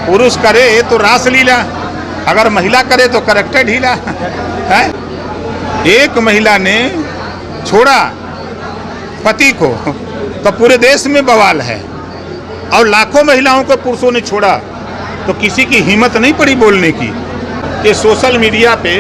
पुरुष करे तो रासलीला, अगर महिला करे तो करेक्टर ढीला है। एक महिला ने छोड़ा पति को तो पूरे देश में बवाल है, और लाखों महिलाओं को पुरुषों ने छोड़ा तो किसी की हिम्मत नहीं पड़ी बोलने की। ये सोशल मीडिया पे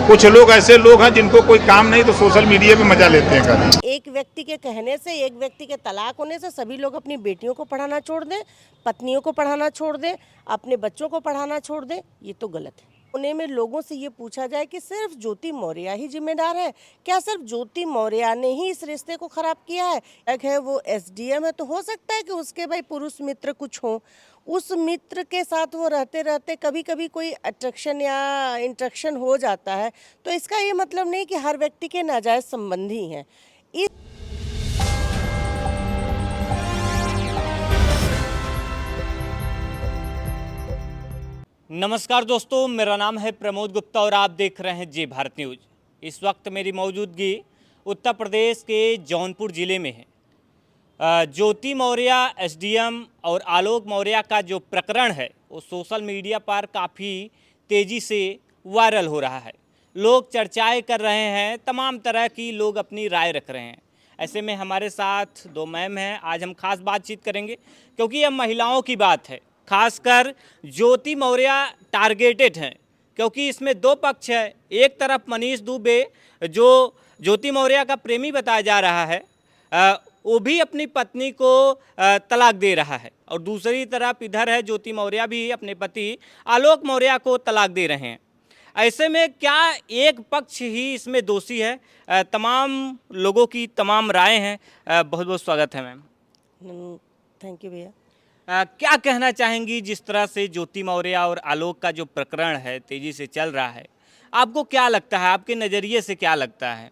कुछ लोग ऐसे लोग हैं जिनको कोई काम नहीं तो सोशल मीडिया पे मजा लेते हैं कभी। एक व्यक्ति के कहने से, एक व्यक्ति के तलाक होने से सभी लोग अपनी बेटियों को पढ़ाना छोड़ दें, पत्नियों को पढ़ाना छोड़ दें, अपने बच्चों को पढ़ाना छोड़ दें, ये तो गलत है। होने में लोगों से ये पूछा जाए कि सिर्फ ज्योति मौर्य ही जिम्मेदार है क्या? सिर्फ ज्योति मौर्य ने ही इस रिश्ते को खराब किया है? एक है वो एसडीएम है, तो हो सकता है कि उसके भाई पुरुष मित्र कुछ हो, उस मित्र के साथ वो रहते रहते कभी कभी कोई अट्रैक्शन या इंट्रैक्शन हो जाता है, तो इसका ये मतलब नहीं कि हर व्यक्ति के नाजायज संबंधी हैं। इस नमस्कार दोस्तों, मेरा नाम है प्रमोद गुप्ता और आप देख रहे हैं जी भारत न्यूज़। इस वक्त मेरी मौजूदगी उत्तर प्रदेश के जौनपुर ज़िले में है। ज्योति मौर्य एसडीएम और आलोक मौर्य का जो प्रकरण है वो सोशल मीडिया पर काफ़ी तेज़ी से वायरल हो रहा है। लोग चर्चाएं कर रहे हैं, तमाम तरह की लोग अपनी राय रख रहे हैं। ऐसे में हमारे साथ दो मैम हैं, आज हम खास बातचीत करेंगे क्योंकि यह महिलाओं की बात है। खासकर ज्योति मौर्य टारगेटेड हैं क्योंकि इसमें दो पक्ष है। एक तरफ मनीष दुबे जो ज्योति मौर्य का प्रेमी बताया जा रहा है, वो भी अपनी पत्नी को तलाक दे रहा है, और दूसरी तरफ इधर है ज्योति मौर्य भी अपने पति आलोक मौर्य को तलाक दे रहे हैं। ऐसे में क्या एक पक्ष ही इसमें दोषी है? तमाम लोगों की तमाम राय हैं। बहुत बहुत स्वागत है मैम। थैंक यू भैया। क्या कहना चाहेंगी जिस तरह से ज्योति मौर्य और आलोक का जो प्रकरण है तेजी से चल रहा है, आपको क्या लगता है, आपके नज़रिए से क्या लगता है?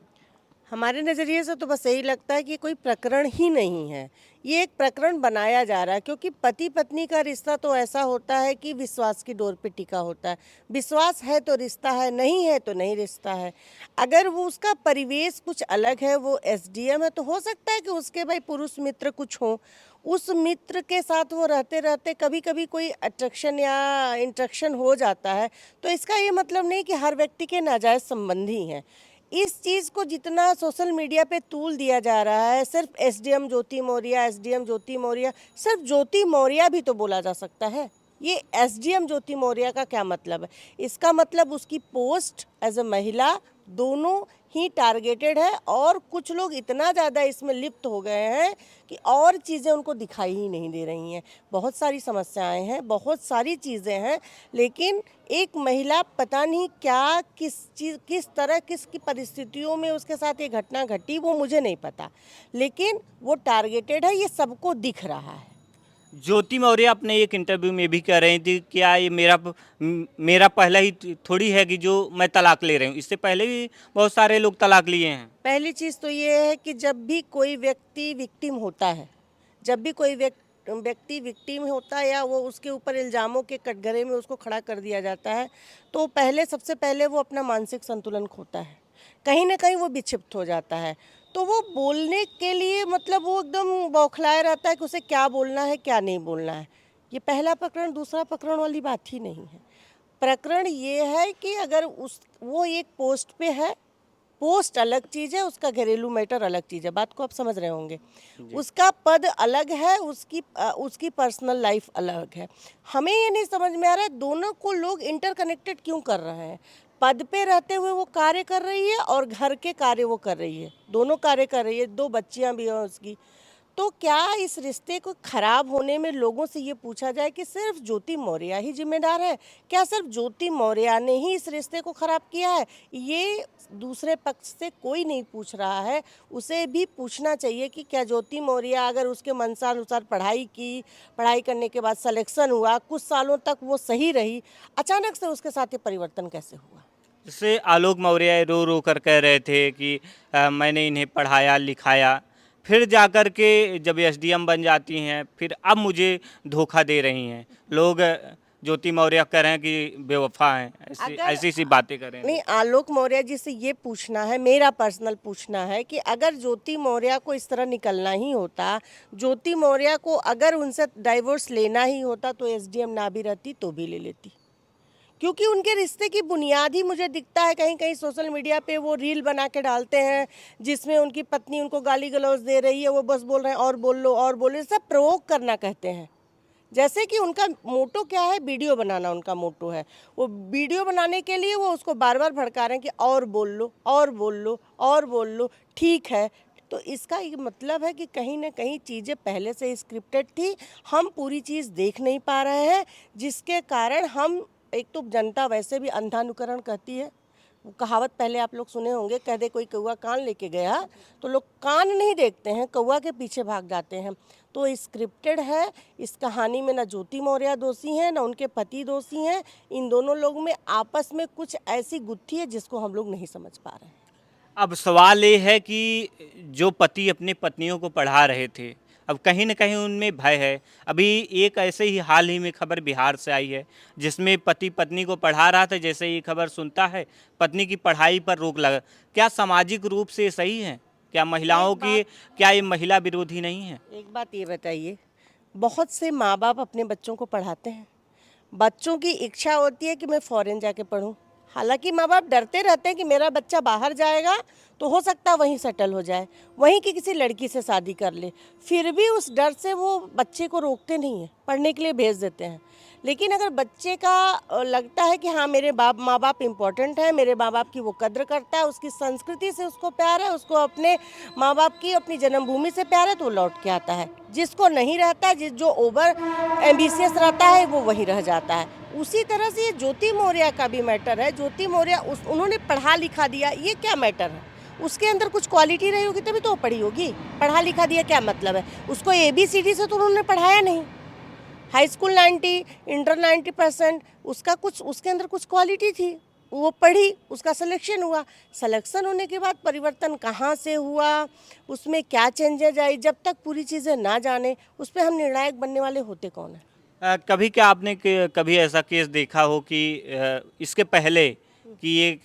हमारे नज़रिए से तो बस यही लगता है कि कोई प्रकरण ही नहीं है, ये एक प्रकरण बनाया जा रहा है। क्योंकि पति पत्नी का रिश्ता तो ऐसा होता है कि विश्वास की डोर पे टिका होता है। विश्वास है तो रिश्ता है, नहीं है तो नहीं रिश्ता है। अगर वो उसका परिवेश कुछ अलग है, वो एसडीएम है, तो हो सकता है कि उसके भाई पुरुष मित्र कुछ हो, उस मित्र के साथ वो रहते रहते कभी कभी कोई अट्रैक्शन या इंट्रैक्शन हो जाता है, तो इसका ये मतलब नहीं कि हर व्यक्ति के नाजायज संबंधी हैं। इस चीज़ को जितना सोशल मीडिया पे तूल दिया जा रहा है, सिर्फ एसडीएम ज्योति मौर्य, एसडीएम ज्योति मौर्य, सिर्फ ज्योति मौर्य भी तो बोला जा सकता है। ये एसडीएम ज्योति मौर्य का क्या मतलब है? इसका मतलब उसकी पोस्ट एज ए महिला दोनों ही टारगेटेड है, और कुछ लोग इतना ज़्यादा इसमें लिप्त हो गए हैं कि और चीज़ें उनको दिखाई ही नहीं दे रही हैं। बहुत सारी समस्याएं हैं, बहुत सारी चीज़ें हैं, लेकिन एक महिला पता नहीं क्या किस तरह किसकी परिस्थितियों में उसके साथ ये घटना घटी, वो मुझे नहीं पता, लेकिन वो टारगेटेड है, ये सबको दिख रहा है। ज्योति मौर्य अपने एक इंटरव्यू में भी कह रही थी क्या ये मेरा पहला ही थोड़ी है कि जो मैं तलाक ले रही हूँ, इससे पहले भी बहुत सारे लोग तलाक लिए हैं। पहली चीज़ तो ये है कि जब भी कोई व्यक्ति विक्टिम होता है, जब भी कोई व्यक्ति विक्टिम होता है या वो उसके ऊपर इल्ज़ामों के कटघरे में उसको खड़ा कर दिया जाता है, तो सबसे पहले वो अपना मानसिक संतुलन खोता है, कहीं ना कहीं वो विक्षिप्त हो जाता है। तो वो बोलने के लिए मतलब वो एकदम बौखलाया रहता है कि उसे क्या बोलना है क्या नहीं बोलना है। ये पहला प्रकरण दूसरा प्रकरण वाली बात ही नहीं है। प्रकरण ये है कि अगर वो एक पोस्ट पे है, पोस्ट अलग चीज़ है, उसका घरेलू मैटर अलग चीज़ है, बात को आप समझ रहे होंगे। उसका पद अलग है, उसकी पर्सनल लाइफ अलग है। हमें ये नहीं समझ में आ रहा है दोनों को लोग इंटरकनेक्टेड क्यों कर रहे हैं। पद पे रहते हुए वो कार्य कर रही है और घर के कार्य वो कर रही है, दोनों कार्य कर रही है, 2 बच्चियां भी हैं उसकी। तो क्या इस रिश्ते को खराब होने में लोगों से ये पूछा जाए कि सिर्फ ज्योति मौर्य ही जिम्मेदार है क्या? सिर्फ ज्योति मौर्य ने ही इस रिश्ते को खराब किया है? ये दूसरे पक्ष से कोई नहीं पूछ रहा है। उसे भी पूछना चाहिए कि क्या ज्योति मौर्य अगर उसके मनसानुसार पढ़ाई करने के बाद सिलेक्शन हुआ, कुछ सालों तक वो सही रही, अचानक से उसके साथ ये परिवर्तन कैसे हुआ? जैसे आलोक मौर्य रो रो कर कह रहे थे कि मैंने इन्हें पढ़ाया लिखाया, फिर जाकर के जब एसडीएम बन जाती हैं फिर अब मुझे धोखा दे रही हैं। लोग ज्योति मौर्य कह रहे हैं कि बेवफा हैं, ऐसी ऐसी सी बातें कर रहे हैं। नहीं, आलोक मौर्य जी से ये पूछना है, मेरा पर्सनल पूछना है कि अगर ज्योति मौर्य को इस तरह निकलना ही होता, ज्योति मौर्य को अगर उनसे डाइवोर्स लेना ही होता तो एसडीएम ना भी रहती तो भी ले लेती, क्योंकि उनके रिश्ते की बुनियाद ही मुझे दिखता है कहीं कहीं सोशल मीडिया पे वो रील बना के डालते हैं जिसमें उनकी पत्नी उनको गाली गलौज दे रही है, वो बस बोल रहे हैं और बोल लो और बोलो, सब प्रोवोक करना कहते हैं। जैसे कि उनका मोटो क्या है, वीडियो बनाना उनका मोटो है, वो वीडियो बनाने के लिए वो उसको बार बार भड़का रहे हैं कि और बोल लो और बोल लो और बोल लो, ठीक है। तो इसका ये मतलब है कि कहीं ना कहीं चीज़ें पहले से स्क्रिप्टेड थी, हम पूरी चीज़ देख नहीं पा रहे हैं, जिसके कारण हम, एक तो जनता वैसे भी अंधानुकरण कहती है, कहावत पहले आप लोग सुने होंगे, कह दे कोई कौवा कान लेके गया तो लोग कान नहीं देखते हैं, कौवा के पीछे भाग जाते हैं। तो स्क्रिप्टेड है, इस कहानी में ना ज्योति मौर्य दोषी हैं ना उनके पति दोषी हैं, इन दोनों लोग में आपस में कुछ ऐसी गुत्थी है जिसको हम लोग नहीं समझ पा रहे हैं। अब सवाल ये है कि जो पति अपनी पत्नियों को पढ़ा रहे थे, अब कहीं न कहीं उनमें भय है। अभी एक ऐसे ही हाल ही में खबर बिहार से आई है जिसमें पति पत्नी को पढ़ा रहा था, जैसे ये खबर सुनता है पत्नी की पढ़ाई पर रोक लगा। क्या सामाजिक रूप से सही है? क्या महिलाओं की, क्या ये महिला विरोधी नहीं है? एक बात ये बताइए, बहुत से माँ बाप अपने बच्चों को पढ़ाते हैं, बच्चों की इच्छा होती है कि मैं फॉरेन जाके पढूं, हालांकि माँ बाप डरते रहते हैं कि मेरा बच्चा बाहर जाएगा तो हो सकता है वहीं सेटल हो जाए, वहीं की किसी लड़की से शादी कर ले, फिर भी उस डर से वो बच्चे को रोकते नहीं हैं, पढ़ने के लिए भेज देते हैं। लेकिन अगर बच्चे का लगता है कि हाँ मेरे माँ बाप इम्पोर्टेंट है, मेरे माँ बाप की वो कद्र करता है, उसकी संस्कृति से उसको प्यार है, उसको अपने माँ बाप की अपनी जन्मभूमि से प्यार है, तो लौट के आता है। जिसको नहीं रहता, जो ओवर एम्बिशियस रहता है वो वहीं रह जाता है। उसी तरह से ये ज्योति मौर्य का भी मैटर है। ज्योति मौर्य उन्होंने पढ़ा लिखा दिया, ये क्या मैटर है? उसके अंदर कुछ क्वालिटी रही होगी तभी तो वो पढ़ी होगी। पढ़ा लिखा दिया क्या मतलब है? उसको ABCD से तो उन्होंने पढ़ाया नहीं। हाई स्कूल 90, इंटर 90%, उसका कुछ, उसके अंदर कुछ क्वालिटी थी, वो पढ़ी, उसका सिलेक्शन हुआ। सिलेक्शन होने के बाद परिवर्तन कहाँ से हुआ, उसमें क्या चेंजेज आई, जब तक पूरी चीज़ें ना जाने उस पर हम निर्णायक बनने वाले होते कौन है? कभी क्या आपने कभी ऐसा केस देखा हो कि इसके पहले कि एक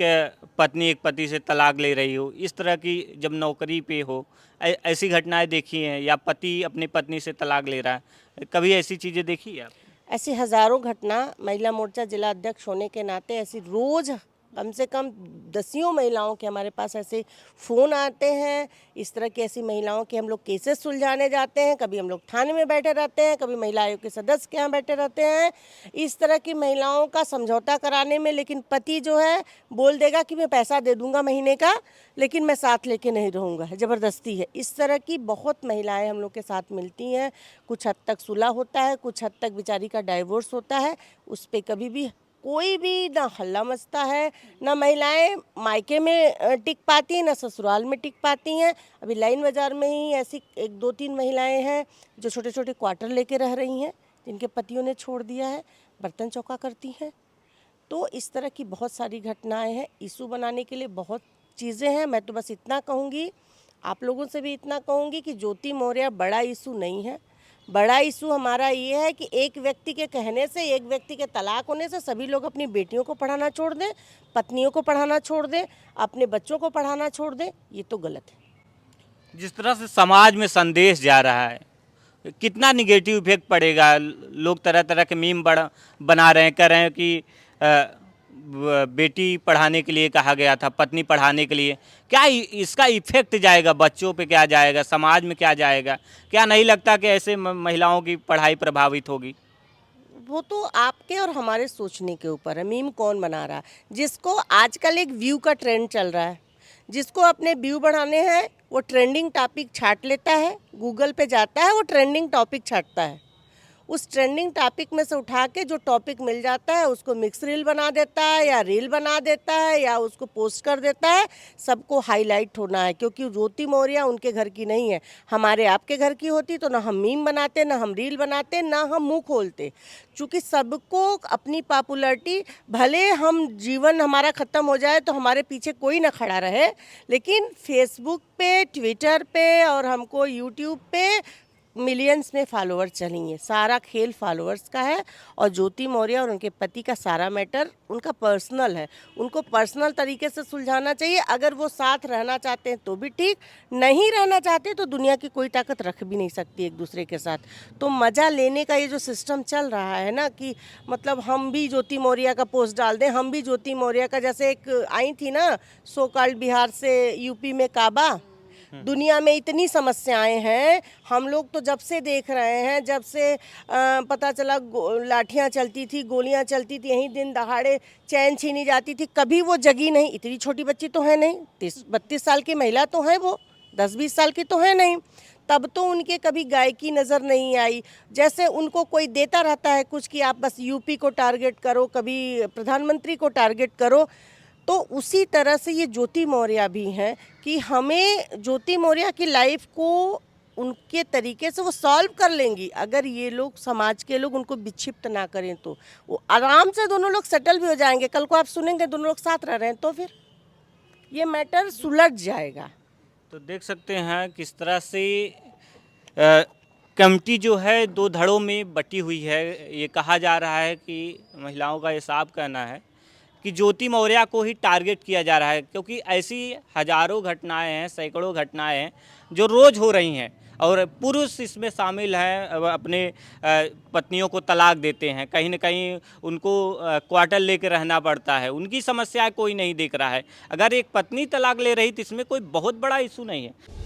पत्नी एक पति से तलाक ले रही हो, इस तरह की जब नौकरी पे हो, ऐसी घटनाएं देखी हैं, या पति अपनी पत्नी से तलाक ले रहा है, कभी ऐसी चीज़ें देखी है आप? ऐसी हज़ारों घटना, महिला मोर्चा जिला अध्यक्ष होने के नाते ऐसी रोज़ कम से कम दसियों महिलाओं के हमारे पास ऐसे फ़ोन आते हैं। इस तरह की ऐसी महिलाओं के हम लोग केसेस सुलझाने जाते हैं, कभी हम लोग थाने में बैठे रहते हैं, कभी महिला आयोग के सदस्य के यहाँ बैठे रहते हैं, इस तरह की महिलाओं का समझौता कराने में। लेकिन पति जो है बोल देगा कि मैं पैसा दे दूंगा महीने का, लेकिन मैं साथ लेके नहीं रहूँगा, ज़बरदस्ती है। इस तरह की बहुत महिलाएं हम लोग के साथ मिलती हैं। कुछ हद तक सुलह होता है, कुछ हद तक बेचारी का डाइवोर्स होता है, उस पर कभी भी कोई भी ना हल्ला मचता है, ना महिलाएं मायके में टिक पाती हैं, ना ससुराल में टिक पाती हैं। अभी लाइन बाज़ार में ही ऐसी 1-2-3 महिलाएं हैं जो छोटे छोटे क्वार्टर लेके रह रही हैं, जिनके पतियों ने छोड़ दिया है, बर्तन चौका करती हैं। तो इस तरह की बहुत सारी घटनाएं हैं। इशू बनाने के लिए बहुत चीज़ें हैं। मैं तो बस इतना कहूँगी, आप लोगों से भी इतना कहूँगी कि ज्योति मौर्य बड़ा इशू नहीं है। बड़ा इशू हमारा ये है कि एक व्यक्ति के कहने से, एक व्यक्ति के तलाक होने से सभी लोग अपनी बेटियों को पढ़ाना छोड़ दें, पत्नियों को पढ़ाना छोड़ दें, अपने बच्चों को पढ़ाना छोड़ दें, ये तो गलत है। जिस तरह से समाज में संदेश जा रहा है, कितना निगेटिव इफेक्ट पड़ेगा? लोग तरह तरह के मीम बना रहे हैं, कह रहे हैं कि बेटी पढ़ाने के लिए कहा गया था, पत्नी पढ़ाने के लिए। क्या इसका इफेक्ट जाएगा बच्चों पे, क्या जाएगा समाज में, क्या जाएगा? क्या नहीं लगता कि ऐसे महिलाओं की पढ़ाई प्रभावित होगी? वो तो आपके और हमारे सोचने के ऊपर है। मीम कौन बना रहा है? जिसको आजकल एक व्यू का ट्रेंड चल रहा है, जिसको अपने व्यू बढ़ाने हैं, वो ट्रेंडिंग टॉपिक छाट लेता है, गूगल पे जाता है, वो ट्रेंडिंग टॉपिक छाटता है। उस ट्रेंडिंग टॉपिक में से उठा के जो टॉपिक मिल जाता है उसको मिक्स रील बना देता है, या रील बना देता है, या उसको पोस्ट कर देता है। सबको हाईलाइट होना है, क्योंकि ज्योति मौर्य उनके घर की नहीं है, हमारे आपके घर की होती तो ना हम मीम बनाते, ना हम रील बनाते, ना हम मुंह खोलते। चूँकि सबको अपनी पॉपुलैरिटी, भले हम जीवन हमारा ख़त्म हो जाए तो हमारे पीछे कोई ना खड़ा रहे, लेकिन फेसबुक पे, ट्विटर पे और हमको यूट्यूब पे मिलियंस में फॉलोअर्स चलेंगे। सारा खेल फॉलोअर्स का है और ज्योति मौर्य और उनके पति का सारा मैटर उनका पर्सनल है। उनको पर्सनल तरीके से सुलझाना चाहिए। अगर वो साथ रहना चाहते हैं तो भी ठीक, नहीं रहना चाहते तो दुनिया की कोई ताकत रख भी नहीं सकती एक दूसरे के साथ। तो मज़ा लेने का ये जो सिस्टम चल रहा है ना कि मतलब हम भी ज्योति मौर्य का पोस्ट डाल दें, हम भी ज्योति मौर्य का, जैसे एक आई थी ना सो कॉल्ड बिहार से यूपी में काबा। दुनिया में इतनी समस्याएं हैं, हम लोग तो जब से देख रहे हैं, जब से पता चला लाठियां चलती थी, गोलियां चलती थी, यहीं दिन दहाड़े चैन छीनी जाती थी, कभी वो जगी नहीं। इतनी छोटी बच्ची तो है नहीं, 32 साल की महिला तो है, वो 10-20 साल की तो है नहीं। तब तो उनके कभी गायकी नज़र नहीं आई। जैसे उनको कोई देता रहता है कुछ कि आप बस यूपी को टारगेट करो, कभी प्रधानमंत्री को टारगेट करो, तो उसी तरह से ये ज्योति मौर्य भी हैं कि हमें ज्योति मौर्य की लाइफ को उनके तरीके से वो सॉल्व कर लेंगी। अगर ये लोग समाज के लोग उनको विक्षिप्त ना करें तो वो आराम से दोनों लोग सेटल भी हो जाएंगे। कल को आप सुनेंगे दोनों लोग साथ रह रहे हैं तो फिर ये मैटर सुलझ जाएगा। तो देख सकते हैं किस तरह से कमेटी जो है दो धड़ों में बटी हुई है। ये कहा जा रहा है कि महिलाओं का ये साफ कहना है कि ज्योति मौर्य को ही टारगेट किया जा रहा है, क्योंकि ऐसी हजारों घटनाएं हैं, सैकड़ों घटनाएं हैं जो रोज़ हो रही हैं और पुरुष इसमें शामिल हैं, अपने पत्नियों को तलाक देते हैं, कहीं ना कहीं उनको क्वार्टर लेके रहना पड़ता है, उनकी समस्या कोई नहीं देख रहा है। अगर एक पत्नी तलाक ले रही तो इसमें कोई बहुत बड़ा इशू नहीं है।